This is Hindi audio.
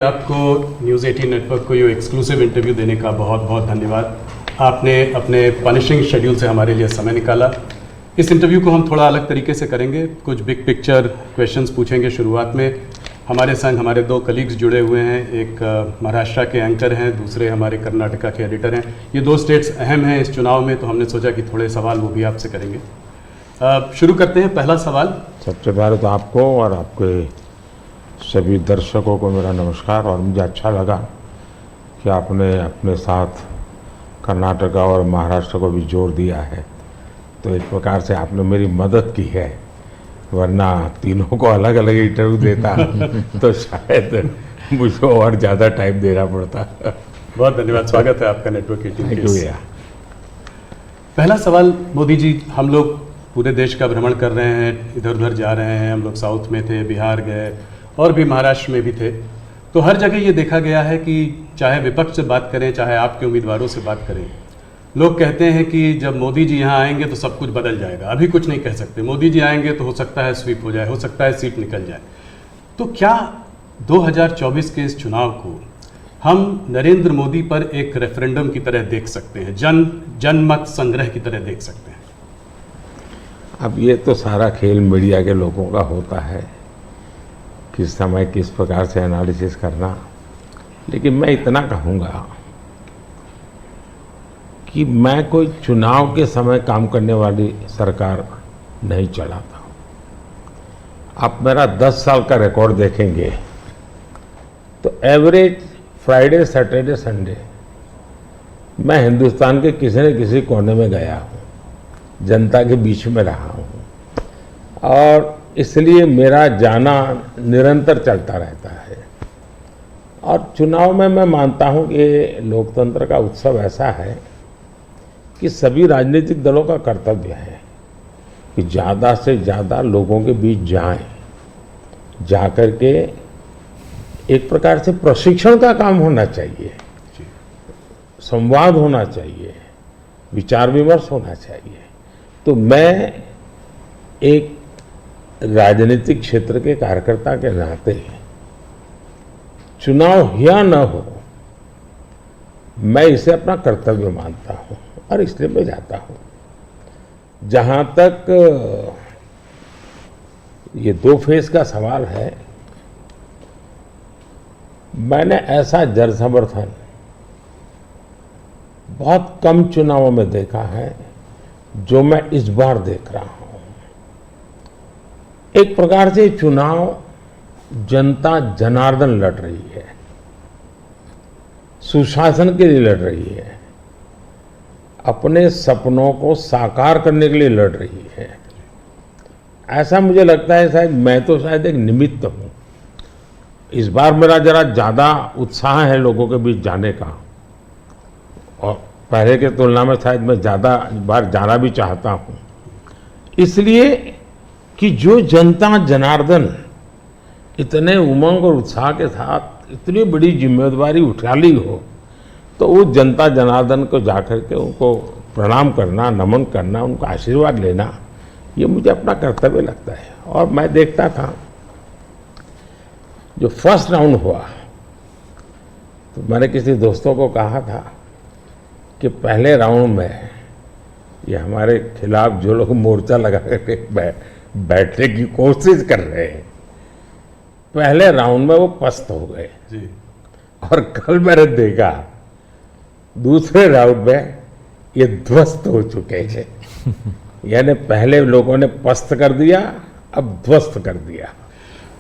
आपको न्यूज़ 18 नेटवर्क को ये एक्सक्लूसिव इंटरव्यू देने का बहुत बहुत धन्यवाद। आपने अपने पनिशिंग शेड्यूल से हमारे लिए समय निकाला। इस इंटरव्यू को हम थोड़ा अलग तरीके से करेंगे, कुछ बिग पिक्चर क्वेश्चंस पूछेंगे। शुरुआत में हमारे संग हमारे दो कलीग्स जुड़े हुए हैं, एक महाराष्ट्र के एंकर हैं, दूसरे हमारे कर्नाटका के एडिटर हैं। ये दो स्टेट्स अहम हैं इस चुनाव में, तो हमने सोचा कि थोड़े सवाल वो भी आपसे करेंगे। शुरू करते हैं। पहला सवाल। सबसे पहले तो आपको और आपके सभी दर्शकों को मेरा नमस्कार। और मुझे अच्छा लगा कि आपने अपने साथ कर्नाटका और महाराष्ट्र को भी जोड़ दिया है, तो एक प्रकार से आपने मेरी मदद की है, वरना तीनों को अलग अलग इंटरव्यू देता तो शायद मुझे और ज़्यादा टाइम देना पड़ता। बहुत धन्यवाद, स्वागत है आपका नेटवर्क 18 थैंक यू भैया। पहला सवाल, मोदी जी, हम लोग पूरे देश का भ्रमण कर रहे हैं, इधर उधर जा रहे हैं। हम लोग साउथ में थे, बिहार गए और भी महाराष्ट्र में भी थे, तो हर जगह ये देखा गया है कि चाहे विपक्ष से बात करें, चाहे आपके उम्मीदवारों से बात करें, लोग कहते हैं कि जब मोदी जी यहाँ आएंगे तो सब कुछ बदल जाएगा। अभी कुछ नहीं कह सकते, मोदी जी आएंगे तो हो सकता है स्वीप हो जाए, हो सकता है सीट निकल जाए। तो क्या 2024 के इस चुनाव को हम नरेंद्र मोदी पर एक रेफरेंडम की तरह देख सकते हैं, जनमत संग्रह की तरह देख सकते हैं? अब ये तो सारा खेल मीडिया के लोगों का होता है, किस समय किस प्रकार से एनालिसिस करना। लेकिन मैं इतना कहूँगा कि मैं कोई चुनाव के समय काम करने वाली सरकार नहीं चलाता हूँ। आप मेरा 10 साल का रिकॉर्ड देखेंगे तो एवरेज फ्राइडे सैटरडे संडे मैं हिंदुस्तान के किसी न किसी कोने में गया हूँ, जनता के बीच में रहा हूँ, और इसलिए मेरा जाना निरंतर चलता रहता है। और चुनाव में मैं मानता हूँ कि लोकतंत्र का उत्सव ऐसा है कि सभी राजनीतिक दलों का कर्तव्य है कि ज़्यादा से ज़्यादा लोगों के बीच जाएं, जाकर के एक प्रकार से प्रशिक्षण का काम होना चाहिए, संवाद होना चाहिए, विचार विमर्श होना चाहिए। तो मैं एक राजनीतिक क्षेत्र के कार्यकर्ता के नाते चुनाव या न हो, मैं इसे अपना कर्तव्य मानता हूं और इसलिए मैं जाता हूं। जहां तक ये 2 फेज का सवाल है, मैंने ऐसा जन समर्थन बहुत कम चुनावों में देखा है जो मैं इस बार देख रहा हूं। एक प्रकार से चुनाव जनता जनार्दन लड़ रही है, सुशासन के लिए लड़ रही है, अपने सपनों को साकार करने के लिए लड़ रही है। ऐसा मुझे लगता है, शायद मैं तो शायद एक निमित्त हूं। इस बार मेरा जरा ज्यादा उत्साह है लोगों के बीच जाने का, और पहले के तुलना में शायद मैं ज्यादा बार जाना भी चाहता हूं, इसलिए कि जो जनता जनार्दन इतने उमंग और उत्साह के साथ इतनी बड़ी जिम्मेदारी उठा ली हो, तो वो जनता जनार्दन को जाकर के उनको प्रणाम करना, नमन करना, उनका आशीर्वाद लेना, ये मुझे अपना कर्तव्य लगता है। और मैं देखता था जो फर्स्ट राउंड हुआ, तो मैंने किसी दोस्तों को कहा था कि पहले राउंड में ये हमारे खिलाफ जो लोग मोर्चा लगा करके बैठने की कोशिश कर रहे हैं, पहले राउंड में वो पस्त हो गए जी। और कल मैंने देखा दूसरे राउंड में ये ध्वस्त हो चुके हैं। यानी पहले लोगों ने पस्त कर दिया, अब ध्वस्त कर दिया।